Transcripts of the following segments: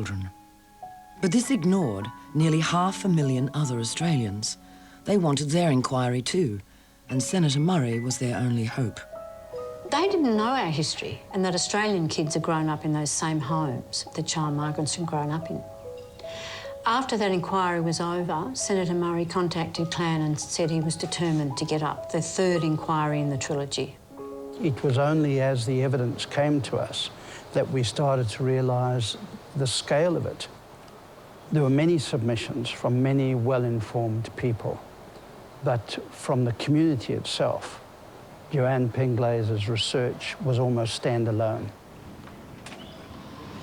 children. But this ignored nearly 500,000 other Australians. They wanted their inquiry too, and Senator Murray was their only hope. They didn't know our history and that Australian kids had grown up in those same homes that child migrants had grown up in. After that inquiry was over, Senator Murray contacted Clan and said he was determined to get up the third inquiry in the trilogy. It was only as the evidence came to us that we started to realise the scale of it. There were many submissions from many well-informed people, but from the community itself, Joanne Penglazer's research was almost standalone.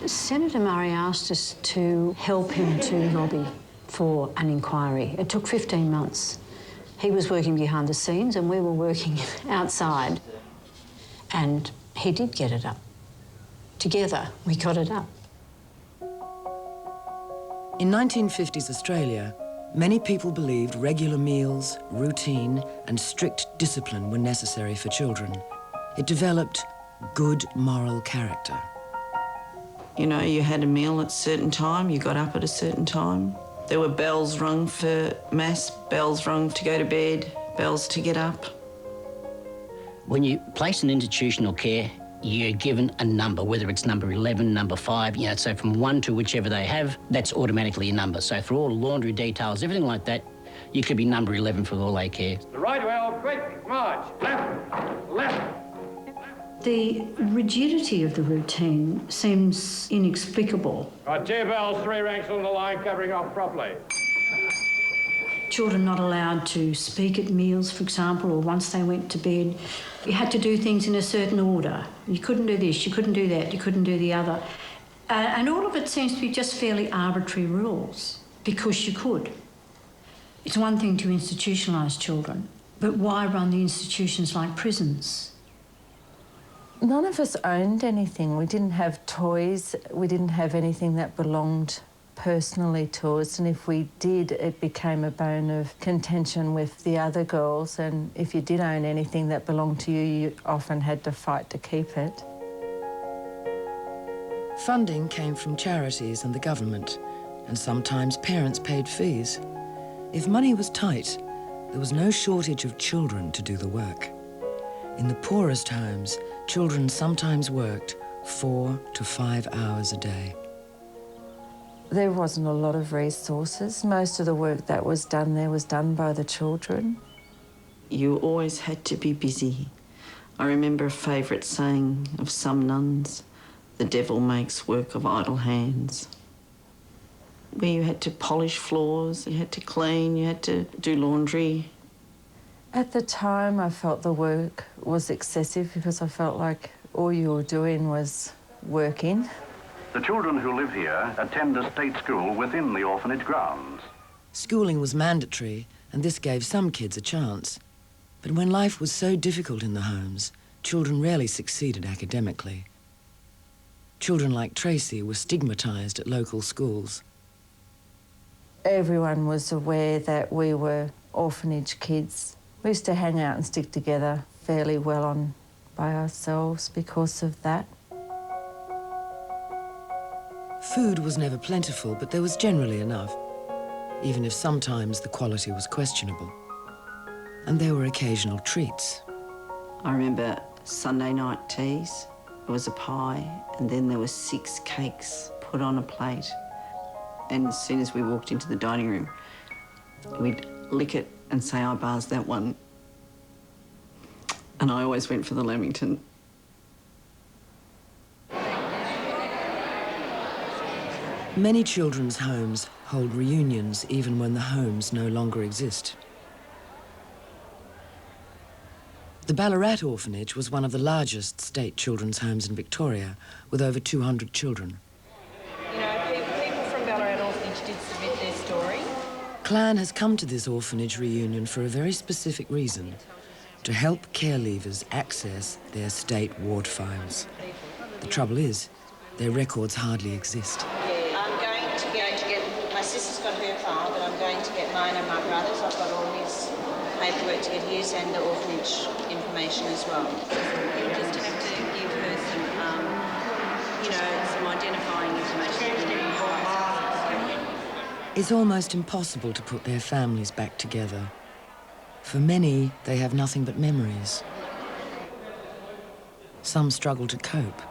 Senator Murray asked us to help him to lobby for an inquiry. It took 15 months. He was working behind the scenes and we were working outside. And he did get it up. Together, we got it up. In 1950s Australia, many people believed regular meals, routine, and strict discipline were necessary for children. It developed good moral character. You know, you had a meal at a certain time, you got up at a certain time. There were bells rung for mass, bells rung to go to bed, bells to get up. When you place an institutional care, you're given a number, whether it's number 11, number 5, you know, so from 1 to whichever they have, that's automatically a number. So for all laundry details, everything like that, you could be number 11 for all they care. The right well, quick, march, left, left. The rigidity of the routine seems inexplicable. Got 2 bells, 3 ranks on the line, covering off properly. Children not allowed to speak at meals, for example, or once they went to bed. You had to do things in a certain order. You couldn't do this, you couldn't do that, you couldn't do the other. And all of it seems to be just fairly arbitrary rules, because you could. It's one thing to institutionalise children, but why run the institutions like prisons? None of us owned anything. We didn't have toys. We didn't have anything that belonged personally to us, and if we did, it became a bone of contention with the other girls, and if you did own anything that belonged to you, you often had to fight to keep it. Funding came from charities and the government, and sometimes parents paid fees. If money was tight, there was no shortage of children to do the work. In the poorest homes, children sometimes worked 4 to 5 hours a day. There wasn't a lot of resources. Most of the work that was done there was done by the children. You always had to be busy. I remember a favourite saying of some nuns, "The devil makes work of idle hands." Where you had to polish floors, you had to clean, you had to do laundry. At the time, I felt the work was excessive because I felt like all you were doing was working. The children who live here attend a state school within the orphanage grounds. Schooling was mandatory, and this gave some kids a chance. But when life was so difficult in the homes, children rarely succeeded academically. Children like Tracy were stigmatised at local schools. Everyone was aware that we were orphanage kids. We used to hang out and stick together fairly well on by ourselves because of that. Food was never plentiful, but there was generally enough, even if sometimes the quality was questionable. And there were occasional treats. I remember Sunday night teas. There was a pie, and then there were 6 cakes put on a plate. And as soon as we walked into the dining room, we'd lick it and say, "I bars that one." And I always went for the Lamington. Many children's homes hold reunions even when the homes no longer exist. The Ballarat Orphanage was one of the largest state children's homes in Victoria, with over 200 children. You know, people from Ballarat Orphanage did submit their story. Clan has come to this orphanage reunion for a very specific reason: to help care leavers access their state ward files. The trouble is, their records hardly exist. My sister's got her file, but I'm going to get mine and my brother's. I've got all his paperwork to get his and the orphanage information as well. You'll just have to give her some, you know, some identifying information. It's almost impossible to put their families back together. For many, they have nothing but memories. Some struggle to cope.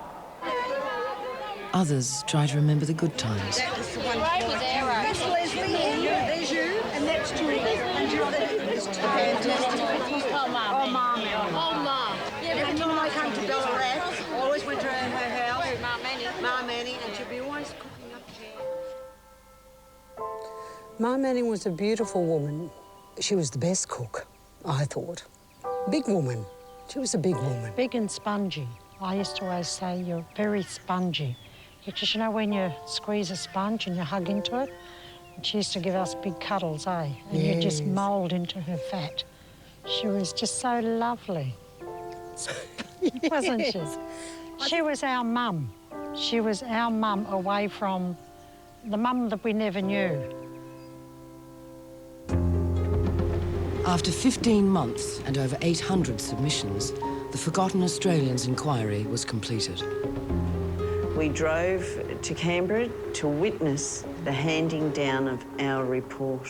Others try to remember the good times. That's Leslie, there's you, and that's Julie. And Julie is fantastic. Oh, Mum. Oh, Mum. Every time I came to Ballarat, I always went to her house. Mum Annie, and she'd be always cooking up jam. Mum Annie was a beautiful woman. She was the best cook, I thought. Big woman. She was a big woman. Big and spongy. I used to always say you're very spongy. Because you know when you squeeze a sponge and you hug into it? She used to give us big cuddles, eh? And you just mould into her fat. She was just so lovely. Wasn't she? She was our mum. She was our mum away from the mum that we never knew. After 15 months and over 800 submissions, the Forgotten Australians inquiry was completed. We drove to Canberra to witness the handing down of our report.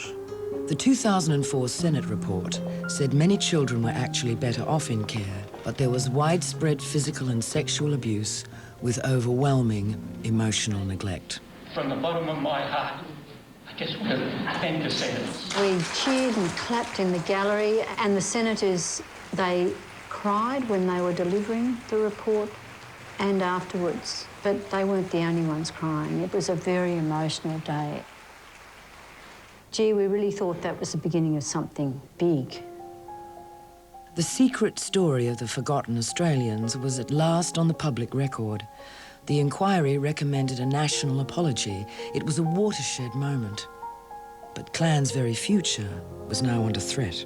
The 2004 Senate report said many children were actually better off in care, but there was widespread physical and sexual abuse with overwhelming emotional neglect. From the bottom of my heart, I just want to thank the senators. We cheered and clapped in the gallery, and the senators, they cried when they were delivering the report and afterwards. But they weren't the only ones crying. It was a very emotional day. Gee, we really thought that was the beginning of something big. The secret story of the Forgotten Australians was at last on the public record. The inquiry recommended a national apology. It was a watershed moment. But Clan's very future was now under threat.